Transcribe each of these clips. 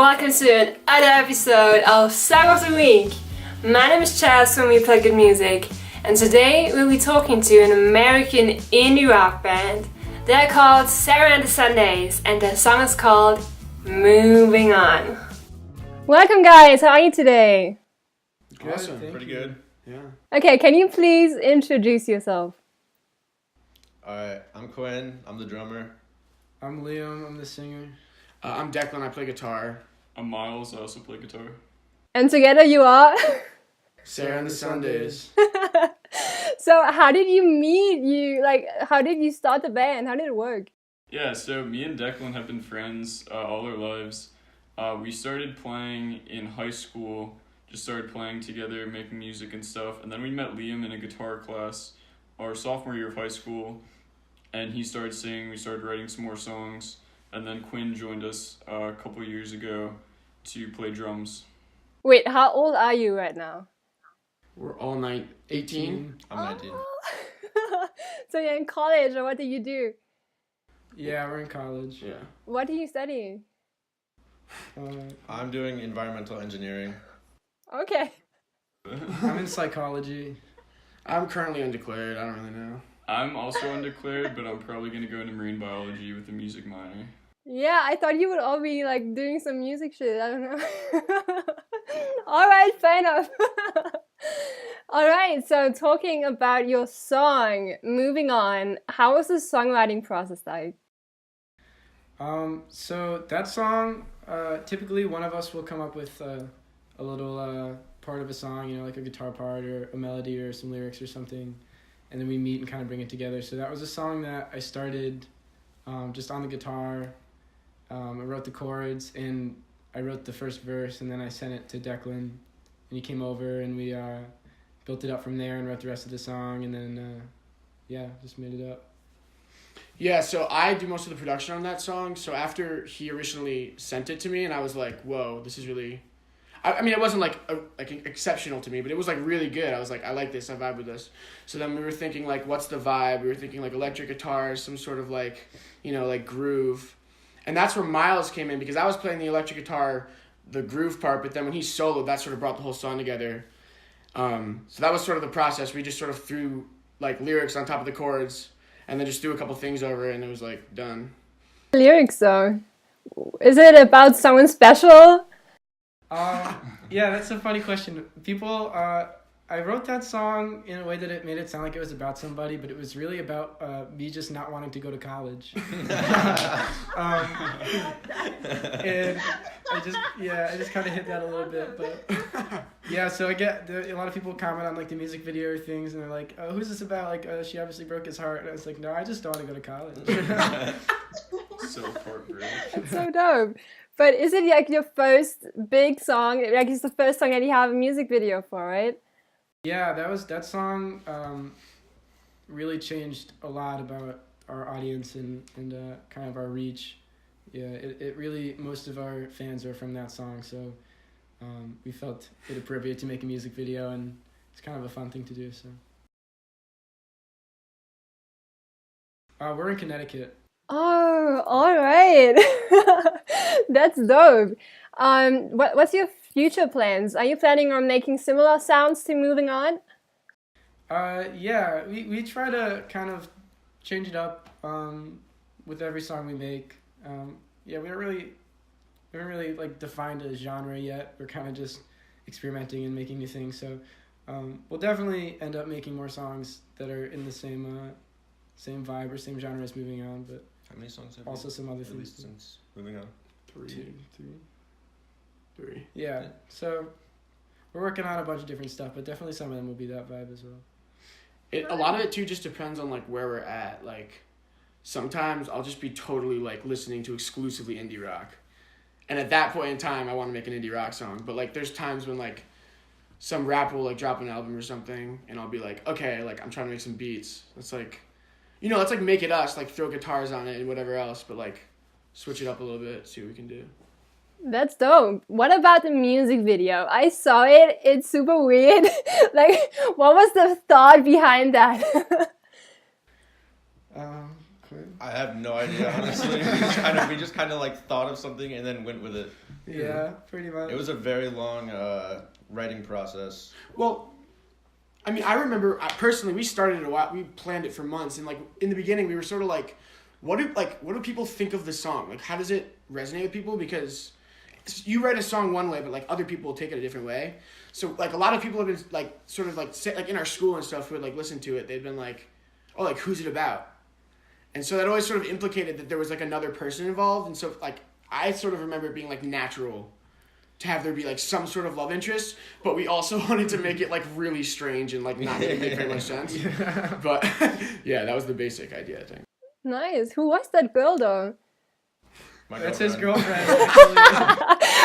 welcome to another episode of Song of the Week. My name is Chaz from We Play Good Music, and today we'll be talking to an American indie rock band. They're called Sarah and the Sundays, and their song is called Moving On. Welcome guys, how are you today? Good, Awesome, pretty good. Yeah. Okay, can you please introduce yourself? Alright, I'm Quinn, I'm the drummer. I'm Liam, I'm the singer. I'm Declan, I play guitar. I'm Miles, I also play guitar. And together you are? Sarah and the Sundays. So how did you meet? How did you start the band? How did it work? Yeah, so me and Declan have been friends all our lives. We started playing in high school, just started playing together, making music and stuff, and then we met Liam in a guitar class our sophomore year of high school, and he started singing, we started writing some more songs, and then Quinn joined us a couple years ago to play drums. Wait, how old are you right now? We're all 18. I'm 19. So you're in college, or what do you do? Yeah, we're in college. Yeah. What do you study? I'm doing environmental engineering. Okay. I'm in psychology. I'm currently undeclared, I don't really know. I'm also undeclared, but I'm probably going to go into marine biology with a music minor. Yeah, I thought you would all be like doing some music shit. I don't know. All right, fair enough. All right, so talking about your song, Moving On, how was the songwriting process like? So that song, typically one of us will come up with a little part of a song, you know, like a guitar part or a melody or some lyrics or something, and then we meet and kind of bring it together. So that was a song that I started just on the guitar. I wrote the chords, and I wrote the first verse, and then I sent it to Declan, and he came over, and we built it up from there and wrote the rest of the song, and then, just made it up. Yeah, so I do most of the production on that song. So after he originally sent it to me, and I was like, whoa, this is really... I mean, it wasn't like exceptional to me, but it was like really good. I was like, I like this, I vibe with this. So then we were thinking like, what's the vibe? We were thinking like electric guitars, some sort of like, you know, like groove. And that's where Miles came in, because I was playing the electric guitar, the groove part, but then when he soloed, that sort of brought the whole song together. So that was sort of the process. We just sort of threw like lyrics on top of the chords, and then just threw a couple things over it, and it was like done. Lyrics though, is it about someone special? Yeah, that's a funny question. People, I wrote that song in a way that it made it sound like it was about somebody, but it was really about me just not wanting to go to college. And I just kind of hit that a little bit, but yeah, so I get a lot of people comment on like the music video or things, and they're like, "Oh, who's this about?" Like, she obviously broke his heart, and I was like, "No, I just don't want to go to college." So heartbreaking. It's so dope. But is it like your first big song? Like it's the first song that you have a music video for, right? Yeah, that song really changed a lot about our audience and kind of our reach. Yeah, it really, most of our fans are from that song, so we felt it appropriate to make a music video, and it's kind of a fun thing to do. So we're in Connecticut. Oh, all right. That's dope. What's your future plans? Are you planning on making similar sounds to Moving On? Yeah, we try to kind of change it up with every song we make. Yeah, we haven't really like defined a genre yet. We're kind of just experimenting and making new things. So we'll definitely end up making more songs that are in the same vibe or same genre as Moving On, but How many songs have also some other you things released since Moving On? Three. Yeah, so we're working on a bunch of different stuff, but definitely some of them will be that vibe as well. A lot of it too just depends on like where we're at. Like sometimes I'll just be totally like listening to exclusively indie rock, and at that point in time I want to make an indie rock song. But like there's times when like some rapper will like drop an album or something, and I'll be like, okay, like I'm trying to make some beats. It's like, you know, let's like make it us, like throw guitars on it and whatever else, but like switch it up a little bit, see what we can do. That's dope. What about the music video? I saw it. It's super weird. Like, what was the thought behind that? I have no idea, honestly. We just kind of like thought of something and then went with it. Yeah, pretty much. It was a very long writing process. Well, I mean, I remember personally, we started it a while. We planned it for months, and like in the beginning, we were sort of like, what do people think of the song? Like, how does it resonate with people? Because you write a song one way, but like other people will take it a different way. So like a lot of people have been like sort of like say, like in our school and stuff who would like listen to it. They've been like, oh, like who's it about? And so that always sort of implicated that there was like another person involved. And so like I sort of remember it being like natural to have there be like some sort of love interest, but we also wanted to make it like really strange and like not really make very much sense. But yeah, that was the basic idea, I think. Nice. Who was that girl though? That's his girlfriend.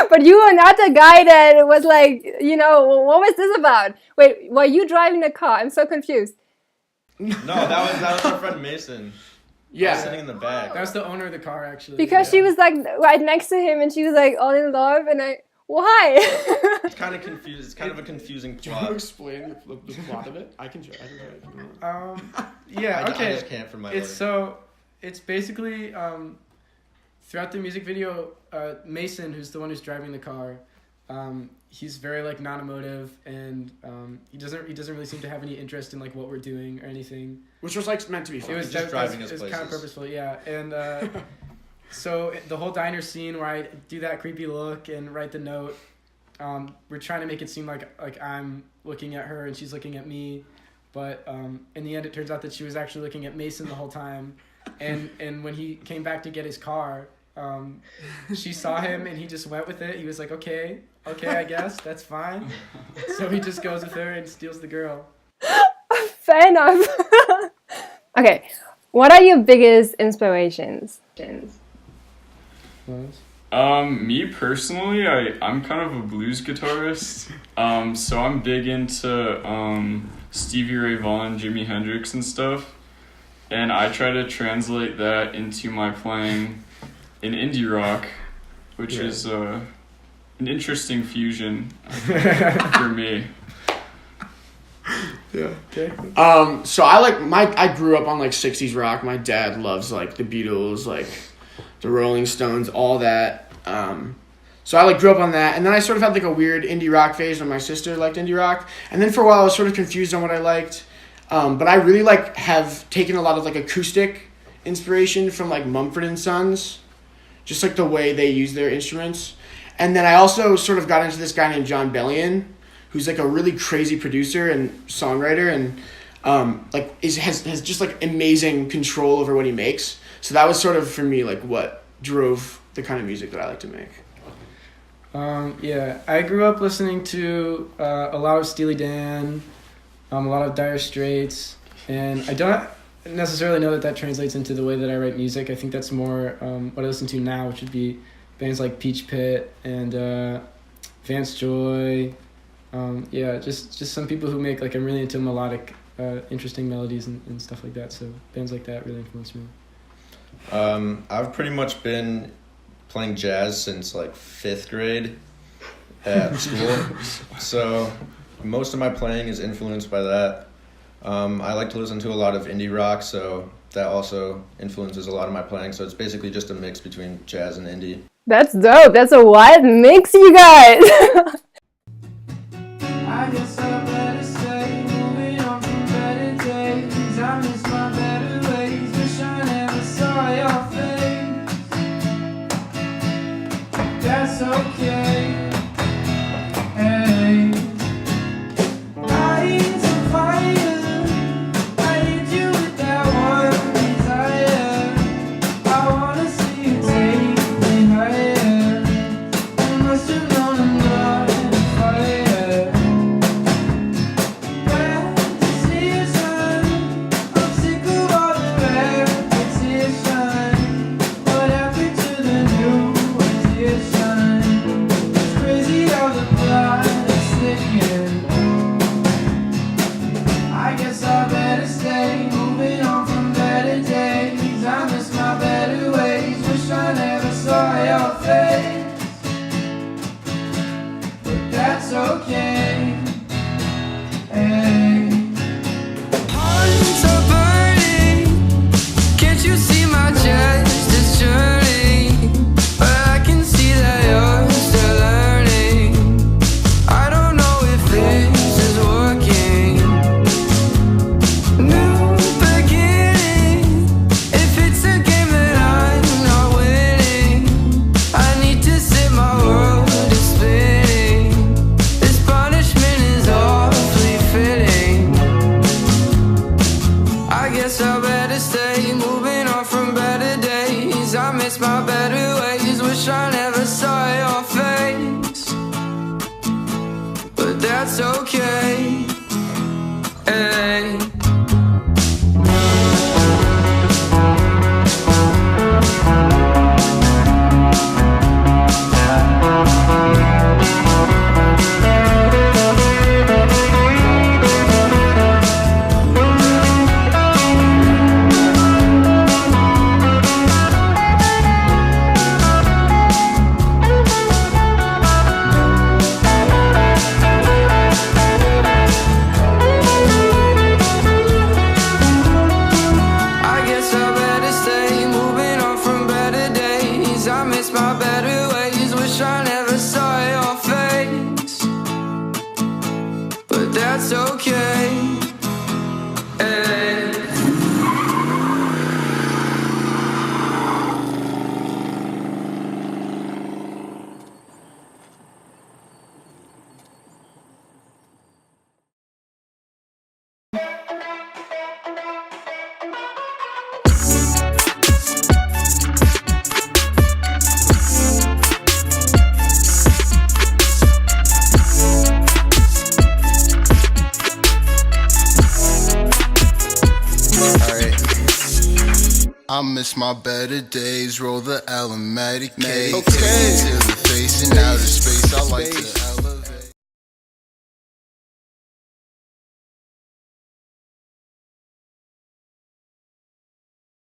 But you were not the guy that was like, you know, what was this about? Wait, were you driving the car? I'm so confused. No, that was our friend Mason. Yeah. I was sitting in the back. That was the owner of the car, actually. Because she was like right next to him and she was like all in love and why? It's kind of confused. It's kind of a confusing Do you want to plot. explain the plot of it? I can try it. Yeah, I okay. just can't from my It's basically throughout the music video, Mason, who's the one who's driving the car, he's very like non-emotive, and he doesn't really seem to have any interest in like what we're doing or anything. Which was like meant to be fun. It was just driving us It was places. kind of purposeful, yeah. And so the whole diner scene where I do that creepy look and write the note, we're trying to make it seem like I'm looking at her and she's looking at me, but in the end it turns out that she was actually looking at Mason the whole time, and when he came back to get his car, she saw him and he just went with it. He was like, okay, I guess that's fine. So he just goes with her and steals the girl. Fair enough. Okay, what are your biggest inspirations? Me personally, I'm kind of a blues guitarist. So I'm big into Stevie Ray Vaughan, Jimi Hendrix and stuff. And I try to translate that into my playing in indie rock, which is an interesting fusion for me. Yeah. Okay. So I grew up on like 60s rock. My dad loves like the Beatles, like the Rolling Stones, all that. So I like grew up on that, and then I sort of had like a weird indie rock phase when my sister liked indie rock, and then for a while I was sort of confused on what I liked. But I really like have taken a lot of like acoustic inspiration from like Mumford & Sons, just like the way they use their instruments. And then I also sort of got into this guy named John Bellion, who's like a really crazy producer and songwriter, and has just like amazing control over what he makes. So that was sort of for me like what drove the kind of music that I like to make. Yeah, I grew up listening to a lot of Steely Dan, a lot of Dire Straits, and I don't necessarily know that translates into the way that I write music. I think that's more what I listen to now, which would be bands like Peach Pit and Vance Joy. Just some people who make, like, I'm really into melodic, interesting melodies and stuff like that. So bands like that really influence me. I've pretty much been playing jazz since like 5th grade at school. So most of my playing is influenced by that. I like to listen to a lot of indie rock, so that also influences a lot of my playing. So it's basically just a mix between jazz and indie. That's dope. That's a wild mix, you guys. I guess I better stay moving on from better days. I miss my better ways. Wish I never saw your face. That's okay. Hey, I need some fire. I need you with that one desire. I wanna see you take me higher. I must have known I'm not in a fire. Glad to see you shine. I'm sick of all the repetition. What happened to the new edition? It's crazy how the blood is thickening. I guess I better stay moving on from better days. I miss my better ways. Wish I never saw your face. But that's okay. Hey. Hearts are burning. Can't you see my chest is churning? But I can see that yours but that's okay. Hey. That's okay. Hey. I miss my better days, roll the Alamatic cake, take it to the face and outer space. I like to